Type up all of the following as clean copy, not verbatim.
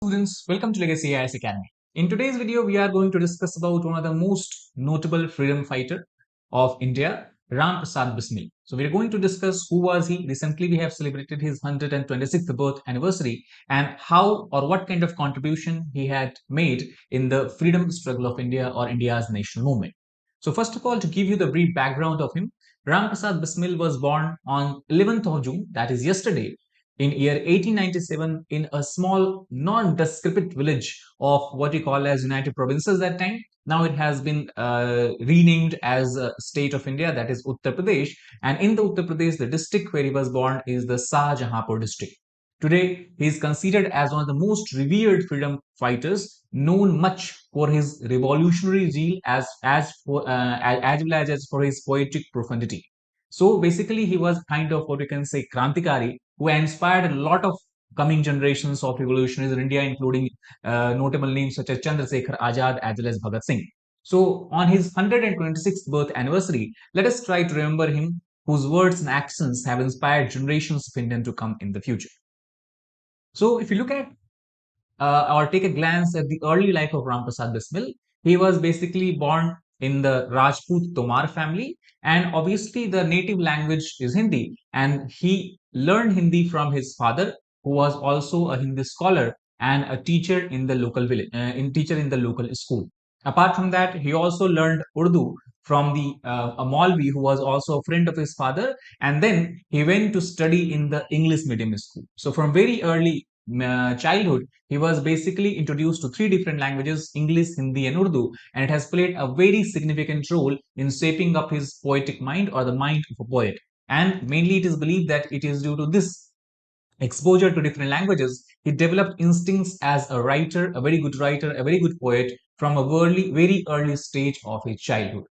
Students, welcome to Legacy IAS Academy. In today's video, we are going to discuss about one of the most notable freedom fighter of India, Ram Prasad Bismil. So we are going to discuss who was he. Recently, we have celebrated his 126th birth anniversary and how or what kind of contribution he had made in the freedom struggle of India or India's national movement. So first of all, to give you the brief background of him, Ram Prasad Bismil was born on 11th of June, that is yesterday, in year 1897 in a small non-descript village of what we call as United Provinces that time. Now it has been renamed as a state of India, that is Uttar Pradesh. And in the Uttar Pradesh, the district where he was born is the Shahjahanpur district. Today, he is considered as one of the most revered freedom fighters, known much for his revolutionary zeal as well as for his poetic profundity. So basically, he was kind of what we can say Krantikari, who inspired a lot of coming generations of revolutionaries in India, including notable names such as Chandrasekhar Azad as well as Bhagat Singh. So on his 126th birth anniversary, let us try to remember him, whose words and actions have inspired generations of Indians to come in the future. So if you look at or take a glance at the early life of Ram Prasad Bismil, he was basically born in the Rajput Tomar family, and obviously the native language is Hindi, and he learned Hindi from his father, who was also a Hindi scholar and a teacher in the local village, in the local school. Apart from that, he also learned Urdu from the a Maulvi who was also a friend of his father, and then he went to study in the English medium school. So from very early childhood, he was basically introduced to three different languages, English, Hindi, and Urdu, and it has played a very significant role in shaping up his poetic mind or the mind of a poet. And mainly it is believed that it is due to this exposure to different languages, he developed instincts as a writer, a very good writer, a very good poet from a very early stage of his childhood.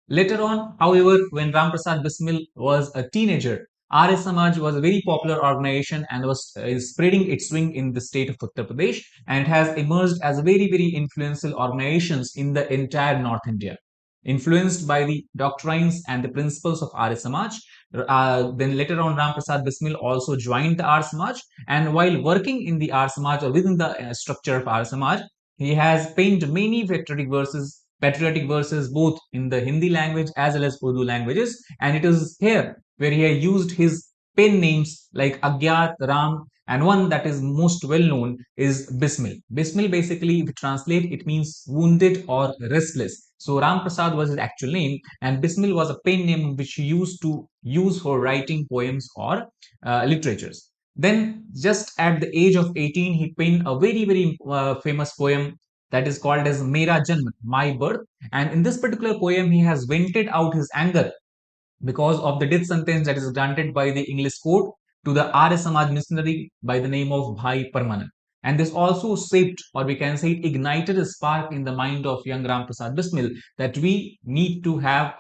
Later on, however, when Ram Prasad Bismil was a teenager, RS Samaj was a very popular organization and was spreading its wing in the state of Uttar Pradesh, and it has emerged as a very influential organizations in the entire North India. Influenced by the doctrines and the principles of RS Samaj, then later on Ram Prasad Bismil also joined the RS Samaj, and while working in the RS Samaj or within the structure of RS Samaj, he has penned many patriotic verses both in the Hindi language as well as Urdu languages, and it is here where he has used his pen names like Agyat, Ram, and one that is most well known is Bismil. Bismil basically, if you translate, it means wounded or restless. So Ram Prasad was his actual name, and Bismil was a pen name which he used to use for writing poems or literatures. Then, just at the age of 18, he penned a very famous poem that is called as Mera Janm, My Birth. And in this particular poem, he has vented out his anger because of the death sentence that is granted by the English court to the Arya Samaj missionary by the name of Bhai Parmanand. And this also shaped, or we can say, it ignited a spark in the mind of young Ram Prasad Bismil that we need to have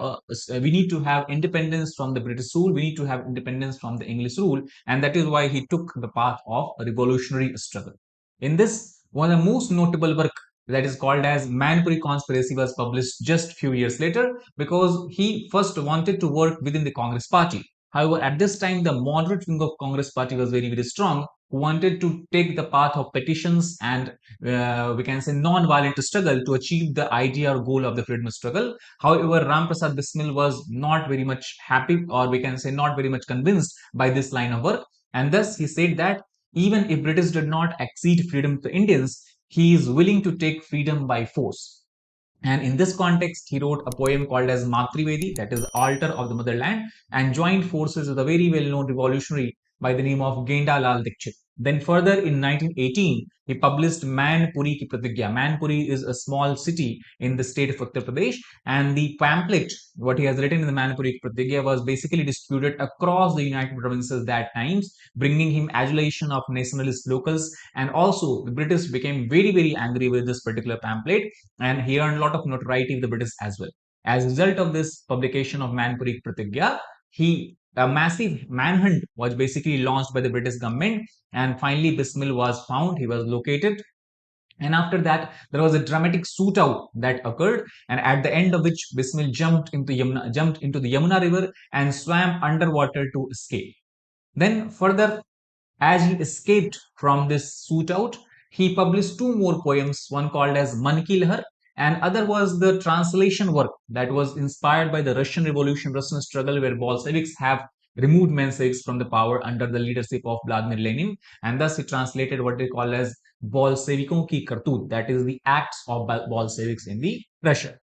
independence from the British rule. We need to have independence from the English rule, and that is why he took the path of a revolutionary struggle. In this, one of the most notable work that is called as Mainpuri Conspiracy was published just few years later because he first wanted to work within the Congress party. However, at this time, the moderate wing of Congress party was very strong, who wanted to take the path of petitions and we can say non-violent struggle to achieve the idea or goal of the freedom struggle. However, Ram Prasad Bismil was not very much happy, or we can say not very much convinced by this line of work, and thus he said that even if British did not accede freedom to Indians, he is willing to take freedom by force. And in this context, he wrote a poem called as Matrivedi, that is the altar of the motherland, and joined forces with a very well-known revolutionary by the name of Genda Lal Dikshit. Then further in 1918, he published Mainpuri Ki Pratigya. Mainpuri is a small city in the state of Uttar Pradesh, and the pamphlet, what he has written in the Mainpuri Ki Pratigya, was basically distributed across the United Provinces that times, bringing him adulation of nationalist locals. And also, the British became very angry with this particular pamphlet, and he earned a lot of notoriety with the British as well. As a result of this publication of Mainpuri Pratigya, a massive manhunt was basically launched by the British government, and finally Bismil was found. He was located, and after that, there was a dramatic shootout that occurred, and at the end of which Bismil jumped into the Yamuna River and swam underwater to escape. Then further, as he escaped from this shootout, he published two more poems, one called as Man Ki Lahar, and other was the translation work that was inspired by the Russian Revolution, Russian struggle, where Bolsheviks have removed Mensheviks from the power under the leadership of Vladimir Lenin, and thus he translated what they call as Bolshevikon ki Kartut, that is the acts of Bolsheviks in the Russia.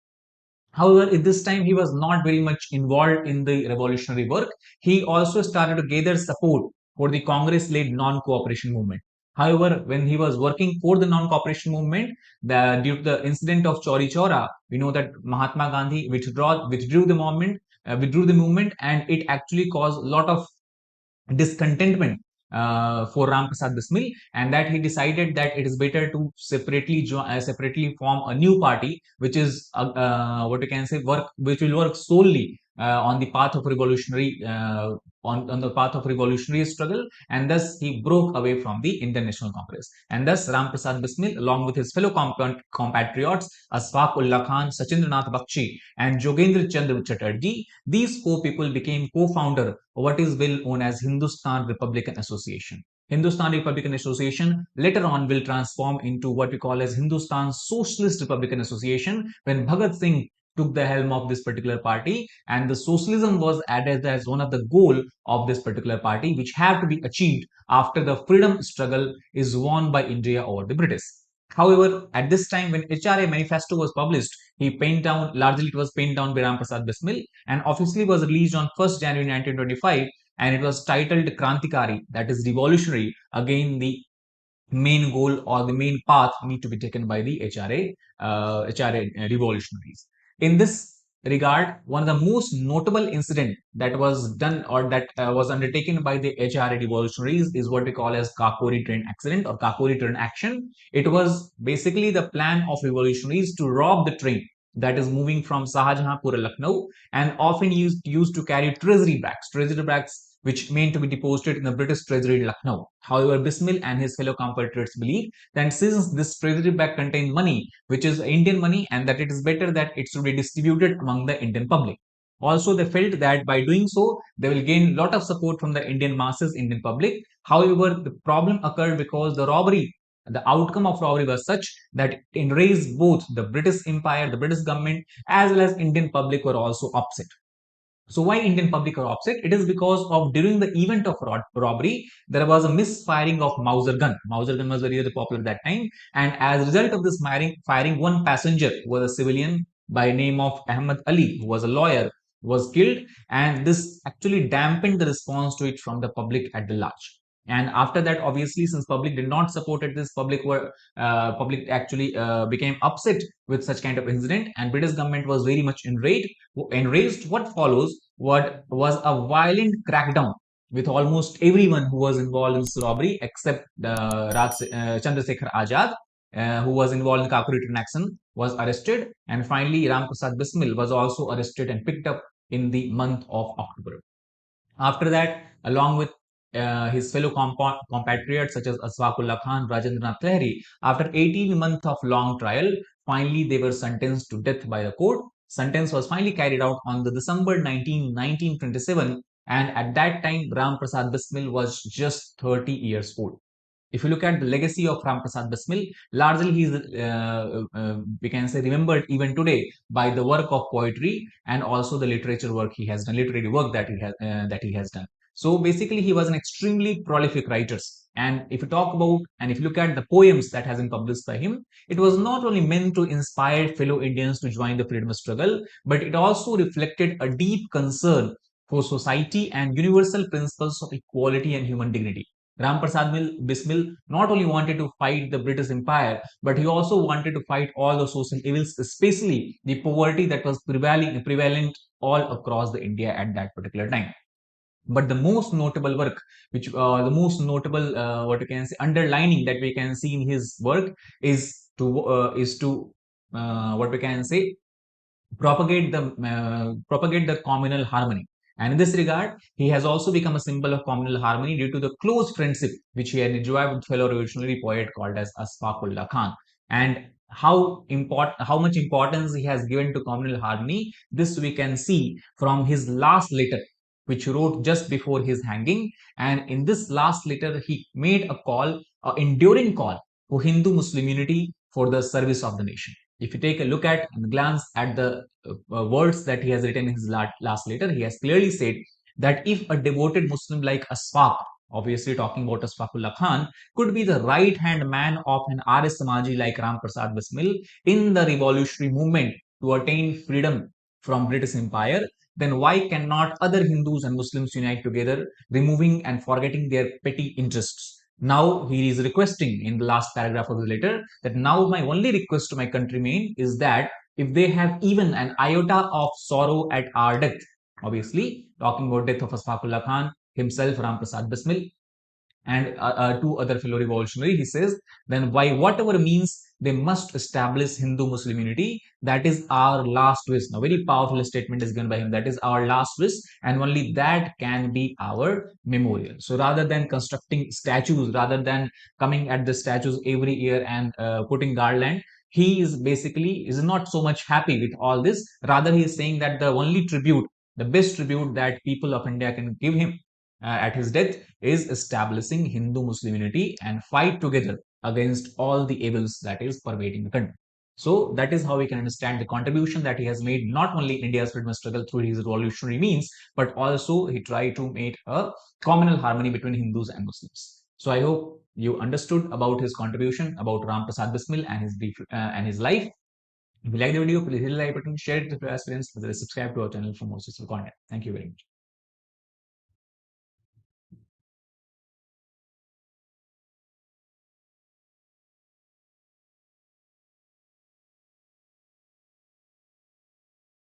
However, at this time, he was not very much involved in the revolutionary work. He also started to gather support for the Congress-led non-cooperation movement. However, when he was working for the non-cooperation movement, due to the incident of Chauri Chaura, we know that Mahatma Gandhi withdrew the movement, and it actually caused a lot of discontentment for Ram Prasad Bismil, and that he decided that it is better to separately form a new party, which is what you can say which will work solely on the path of revolutionary on the path of revolutionary struggle, and thus he broke away from the Indian National Congress. And thus Ram Prasad Bismil, along with his fellow compatriots Asfaq Ullah Khan, Sachindranath Bakshi, and Jogendra Chandra Chatterjee, these four people became co-founder of what is well known as Hindustan Republican Association. Hindustan Republican Association later on will transform into what we call as Hindustan Socialist Republican Association when Bhagat Singh took the helm of this particular party, and the socialism was added as one of the goal of this particular party, which have to be achieved after the freedom struggle is won by India over the British. However, at this time when HRA manifesto was published, largely it was penned down by Ram Prasad Bismil, and officially was released on 1st January 1925, and it was titled Krantikari, that is revolutionary. Again, the main goal or the main path need to be taken by the HRA revolutionaries. In this regard, one of the most notable incident that was done or that was undertaken by the HRA revolutionaries is what we call as Kakori train accident or Kakori train action. It was basically the plan of revolutionaries to rob the train that is moving from Shahjahanpur, Lucknow, and often used to carry treasury bags which meant to be deposited in the British treasury in Lucknow. However, Bismil and his fellow compatriots believe that since this treasury bag contained money, which is Indian money, and that it is better that it should be distributed among the Indian public. Also, they felt that by doing so, they will gain a lot of support from the Indian masses, Indian public. However, the problem occurred because the outcome of robbery was such that it enraged both the British Empire, the British government, as well as Indian public were also upset. So why Indian public are upset? It is because of during the event of robbery, there was a misfiring of Mauser gun. Mauser gun was very popular at that time. And as a result of this firing, one passenger was a civilian by name of Ahmad Ali, who was a lawyer, was killed. And this actually dampened the response to it from the public at the large. And after that, obviously, since public did not support it, this public actually became upset with such kind of incident, and British government was very much enraged. What follows what was a violent crackdown with almost everyone who was involved in this robbery except Chandrasekhar Azad, who was involved in Kakori action, was arrested, and finally Ram Prasad Bismil was also arrested and picked up in the month of October. After that, along with his fellow compatriots such as Asfaqullah Khan, Rajendranath Lahiri, after 18 months of long trial, finally they were sentenced to death by the court. Sentence was finally carried out on the December 1927, and at that time Ram Prasad Bismil was just 30 years old. If you look at the legacy of Ram Prasad Bismil, largely he is, we can say, remembered even today by the work of poetry and also the literature work he has done, literary work that he has done. So basically, he was an extremely prolific writer. And if you talk about and if you look at the poems that has been published by him, it was not only meant to inspire fellow Indians to join the freedom struggle, but it also reflected a deep concern for society and universal principles of equality and human dignity. Ram Prasad Bismil not only wanted to fight the British Empire, but he also wanted to fight all the social evils, especially the poverty that was prevalent all across the India at that particular time. But the most notable work, the most notable, what you can say, underlining that we can see in his work is to what we can say propagate the communal harmony. And in this regard, he has also become a symbol of communal harmony due to the close friendship which he had enjoyed with fellow revolutionary poet called as Asfaqullah Khan. And how much importance he has given to communal harmony, this we can see from his last letter, which he wrote just before his hanging. And in this last letter, he made a call, an enduring call for Hindu-Muslim unity for the service of the nation. If you take a look at and glance at the words that he has written in his last letter, he has clearly said that if a devoted Muslim like Asfaq, obviously talking about Asfaqullah Khan, could be the right-hand man of an Arya Samaji like Ram Prasad Bismil in the revolutionary movement to attain freedom from British Empire, then why cannot other Hindus and Muslims unite together, removing and forgetting their petty interests? Now he is requesting in the last paragraph of the letter that now my only request to my countrymen is that if they have even an iota of sorrow at our death, obviously talking about death of Asfaqullah Khan, himself Ram Prasad Bismil, and two other fellow revolutionary, he says, then by whatever means they must establish Hindu-Muslim unity. That is our last wish. Now, very powerful statement is given by him. That is our last wish, and only that can be our memorial. So, rather than constructing statues, rather than coming at the statues every year and putting garland, he is basically is not so much happy with all this. Rather, he is saying that the only tribute, the best tribute that people of India can give him at his death is establishing Hindu-Muslim unity and fight together against all the evils that is pervading the country. So that is how we can understand the contribution that he has made not only in India's freedom struggle through his revolutionary means, but also he tried to make a communal harmony between Hindus and Muslims. So I hope you understood about his contribution about Ram Prasad Bismil and his brief and his life. If you like the video, please hit the like button, share it with your friends, subscribe to our channel for more useful content. Thank you very much.